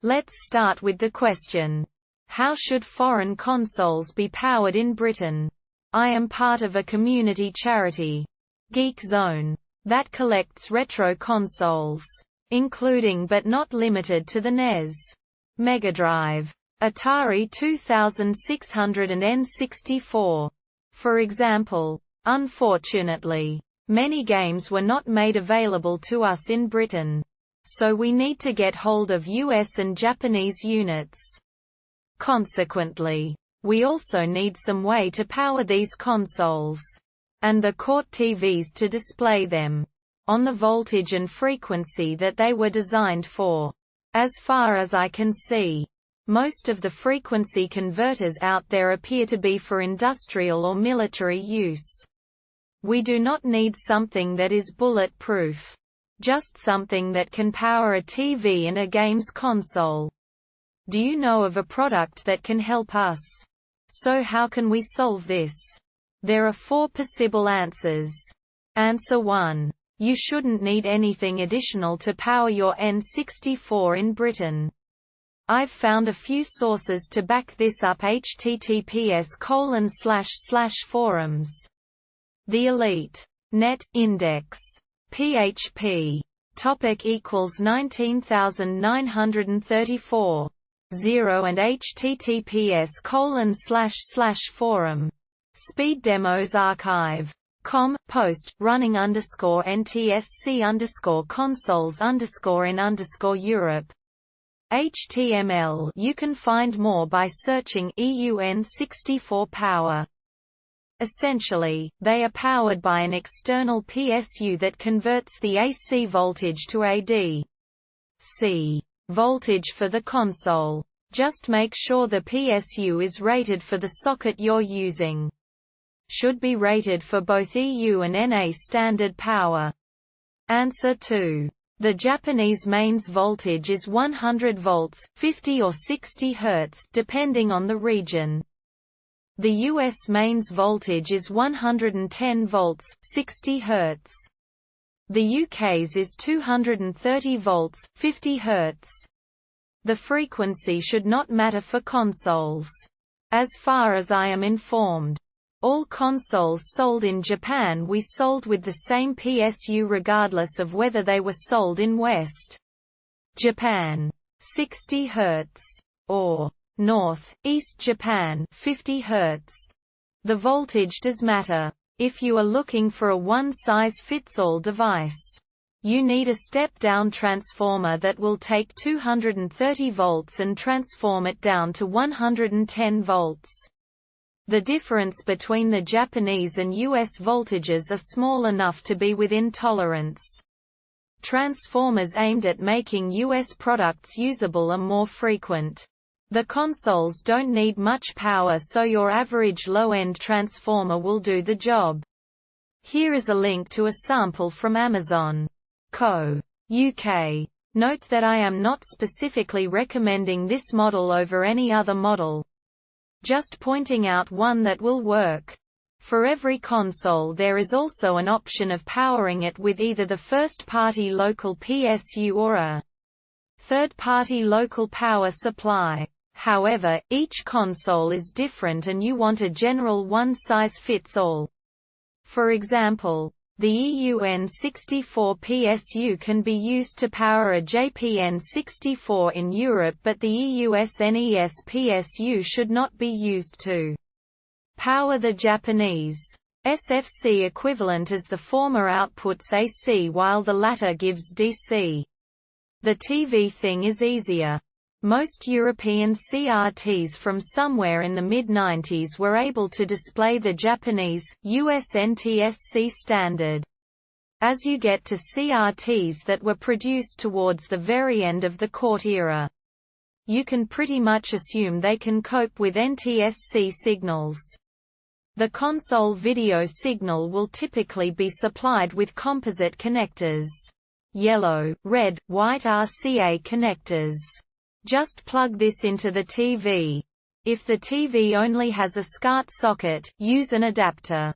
Let's start with the question. How should foreign consoles be powered in Britain? I am part of a community charity, Geek Zone, that collects retro consoles, including but not limited to the NES, Mega Drive, Atari 2600 and N64. For example, unfortunately, many games were not made available to us in Britain, so we need to get hold of US and Japanese units. Consequently, we also need some way to power these consoles, and the court TVs to display them, on the voltage and frequency that they were designed for. As far as I can see, most of the frequency converters out there appear to be for industrial or military use. We do not need something that is bulletproof. Just something that can power a TV and a games console. Do you know of a product that can help us? So how can we solve this? There are 4 possible answers. Answer 1. You shouldn't need anything additional to power your N64 in Britain. I've found a few sources to back this up. https://forums. The Elite. Net. Index. PHP. Topic = 19934. 0 and https://forum. Speed Demos Archive. Com. Post. Running _NTSC consoles _in _Europe. HTML. You can find more by searching EUN64 power. Essentially, they are powered by an external PSU that converts the AC voltage to AC voltage for the console. Just make sure the PSU is rated for the socket you're using. Should be rated for both EU and NA standard power. Answer 2. The Japanese mains voltage is 100 volts, 50 or 60 Hz depending on the region. The US mains voltage is 110 volts, 60 Hz. The UK's is 230 volts, 50 Hz. The frequency should not matter for consoles. As far as I am informed, all consoles sold in Japan we sold with the same PSU regardless of whether they were sold in West Japan, 60 Hz, or North, East Japan, 50 Hz. The voltage does matter. If you are looking for a one-size-fits-all device, you need a step-down transformer that will take 230 volts and transform it down to 110 volts. The difference between the Japanese and US voltages are small enough to be within tolerance. Transformers aimed at making US products usable are more frequent. The consoles don't need much power, so your average low-end transformer will do the job. Here is a link to a sample from Amazon. Co. UK. Note that I am not specifically recommending this model over any other model. Just pointing out one that will work. For every console there is also an option of powering it with either the first-party local PSU or a third-party local power supply. However, each console is different and you want a general one-size-fits-all. For example, the EUN64 PSU can be used to power a JPN64 in Europe, but the EUSNES PSU should not be used to power the Japanese SFC equivalent, as the former outputs AC while the latter gives DC. The TV thing is easier. Most European CRTs from somewhere in the mid-90s were able to display the Japanese, US NTSC standard. As you get to CRTs that were produced towards the very end of the court era, you can pretty much assume they can cope with NTSC signals. The console video signal will typically be supplied with composite connectors. Yellow, red, white RCA connectors. Just plug this into the TV. If the TV only has a SCART socket, use an adapter.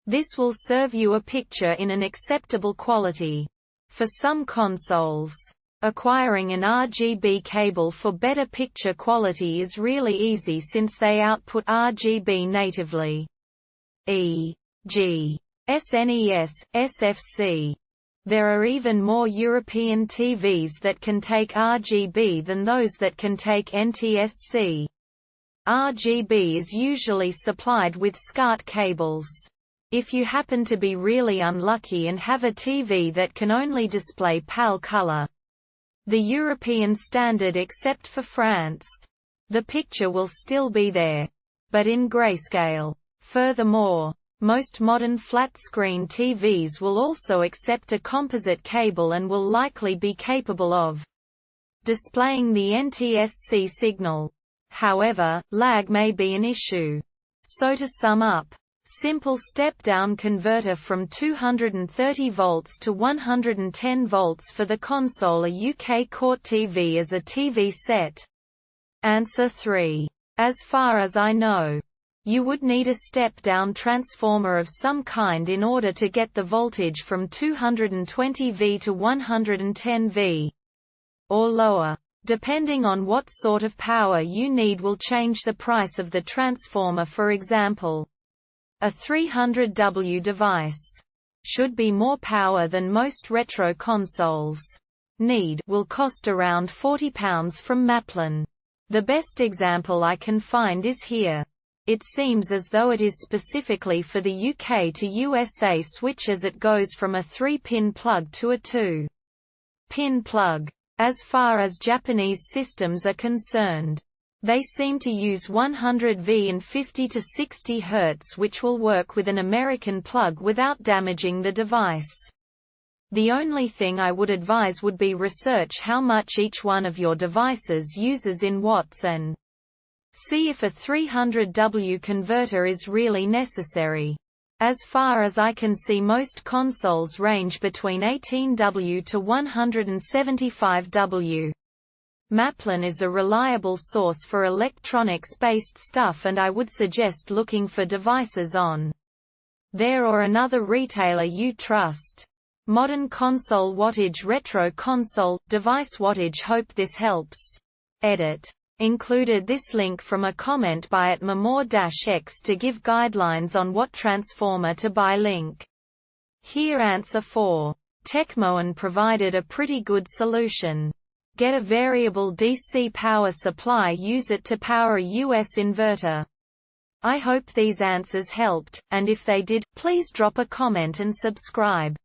This will serve you a picture in an acceptable quality. For some consoles, Acquiring an RGB cable for better picture quality is really easy since they output RGB natively. E.g. SNES, SFC. There are even more European TVs that can take RGB than those that can take NTSC. RGB is usually supplied with SCART cables. If you happen to be really unlucky and have a TV that can only display PAL color, the European standard except for France, the picture will still be there, but in grayscale. Furthermore, most modern flat-screen TVs will also accept a composite cable and will likely be capable of displaying the NTSC signal. However, lag may be an issue. So to sum up, simple step-down converter from 230 volts to 110 volts for the console. A UK court TV is a TV set. Answer 3. As far as I know, you would need a step-down transformer of some kind in order to get the voltage from 220V to 110V. Or lower. Depending on what sort of power you need will change the price of the transformer. For example, a 300W device should be more power than most retro consoles need will cost around £40 from Maplin. The best example I can find is here. It seems as though it is specifically for the UK to USA switch as it goes from a 3-pin plug to a 2-pin plug. As far as Japanese systems are concerned, they seem to use 100V and 50 to 60 Hz, which will work with an American plug without damaging the device. The only thing I would advise would be research how much each one of your devices uses in watts and see if a 300W converter is really necessary. As far as I can see, most consoles range between 18W to 175W. Maplin is a reliable source for electronics-based stuff, and I would suggest looking for devices on there or another retailer you trust. Modern console wattage, retro console device wattage. Hope this helps. Edit. Included this link from a comment by @Mamor-X to give guidelines on what transformer to buy. Link. Here. Answer 4. Tecmoan provided a pretty good solution. Get a variable DC power supply, use it to power a US inverter. I hope these answers helped, and if they did, please drop a comment and subscribe.